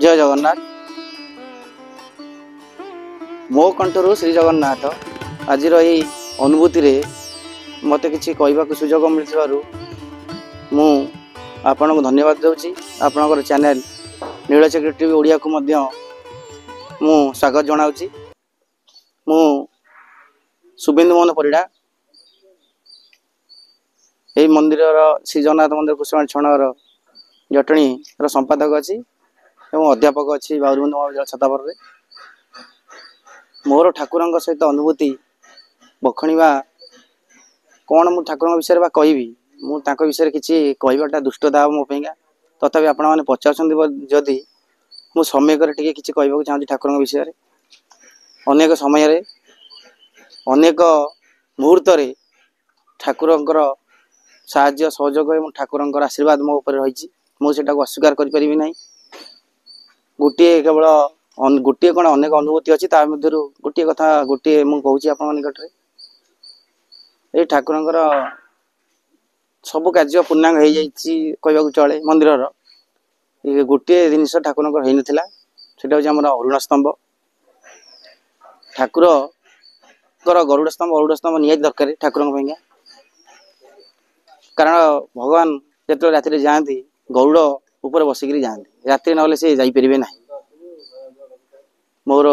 जय जगन्नाथ। मो कंठरू श्री जगन्नाथ आज अनुभूति रे मत कि कहवाक सुजोग मिलू मु आपण को धन्यवाद दूची। आपणकर चैनल नीलचक्र टीवी ओडिया को मध्य मु स्वागत जनाऊँगी। मु शुभेन्दु मोहन परिड़ा यही मंदिर श्री जगन्नाथ मंदिर कुसुम छणर जटणी संपादक अच्छी एवं अध्यापक अच्छी बाबूबंधु महाविद्यालय छतापर। मोर ठाकुर सहित अनुभूति बखणा कौन मु ठाकुर विषय कहबी मुझे विषय किसी कहवाटा दुष्टता मो तथापि आपण मैंने पचार जदि मु समय किसी कहवाक चाहूँगी ठाकुर विषय। अनेक समय अनेक मुहूर्त ठाकुर साहाय्य सहयोग और ठाकुर आशीर्वाद मो उपर रही मुझे अस्वीकार करें ना। गोटे केवल गोटे कौन अनेक अनुभूति अच्छी मध्य गोटे कथा गोटे मुझे आप निकट ये ठाकुर सब कार्य पूर्णांग हो जावाक चले। मंदिर गोटे जिनस ठाकुर होता से अरुण स्तंभ ठाकुर गरुड़ स्तंभ निहाती दरकार ठाकुर कारण भगवान जो राति जाती गरुड़ ऊपर बसिक जाती राति ना सी जापरें ना। मोर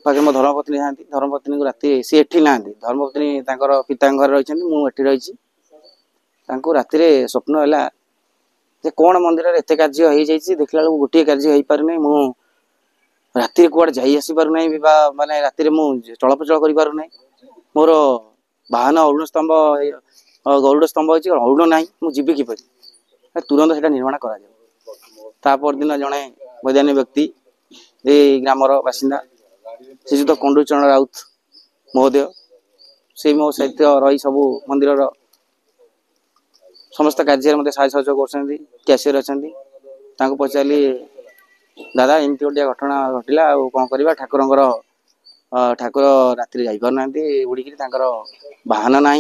पाखे मो धर्मपत्नी जाती धर्मपत्नी को राति सी एठी ना धर्मपत्नी पिता घर रही मुझे रही राति स्वप्न है कौन मंदिर एत कार्य हो देखला गोटे कार्य हो पार मु राति कुआड़े जासी पार ना माने राति चलप्रचल कर पार ना। मोर वाहन अरुण स्तंभ गरुड़ स्तंभ अच्छी अरुण ना मुझे किपर तुरंत से निर्माण कर दिन जड़े वैज्ञानिक व्यक्ति ये ग्रामर बासिंदा श्रीजुत कंडूचरण राउत महोदय से मो सहित रही सबू मंदिर समस्त कार्य मत सहयोग कर पचारि दादा एमती गोटे घटना घटला कौन करवा ठाकुर राति जापार उड़ी वाहन ना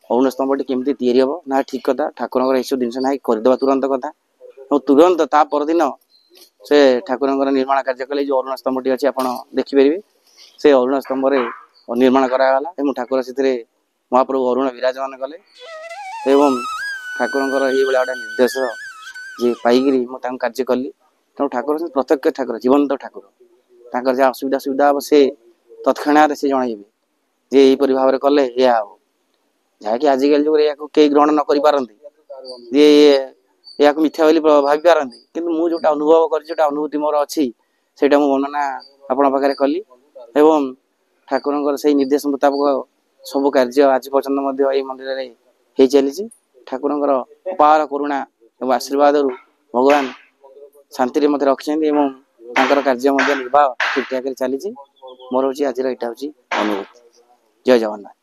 अरुण स्तंभ केमती तैयारी हम ना ठीक कथा ठाकुर यू जिन ना करदे तुरंत कथा और तुरंत ता परदिन से ठाकुर निर्माण कार्य कले जो अरुण स्तंभ अच्छी आप देखिपारे से अरुण स्तंभ निर्माण कराला ठाकुर से महाप्रभु अरुण विराजमान कले एवं ठाकुर ये गोटे निर्देश जी पाई मुझे कार्य कली तेणु ठाकुर प्रत्यक्ष ठाकुर जीवंत ठाकुर जहाँ असुविधा सुविधा हम से तत्क्षणात से जनइबे जे यहीपरि भाव में कले या हम जहाँकि आजिकल जुग या कई ग्रहण न करें या मिथ्या बोली भावी पारती किंतु मुझे जोटा अनुभव कर अनुभूति मोर अच्छी से वर्णना आपण पाखे कली एवं ठाकुर से निर्देश मुताबक सब कार्य आज पर्यंत मंदिर हो चली ठाकुर अपार करुणा और आशीर्वाद भगवान शांति मत रखिंट कार्य निर्वाह ठीक ठाक चली मोर हूँ आज यहाँ अनुभूति। जय जगन्नाथ।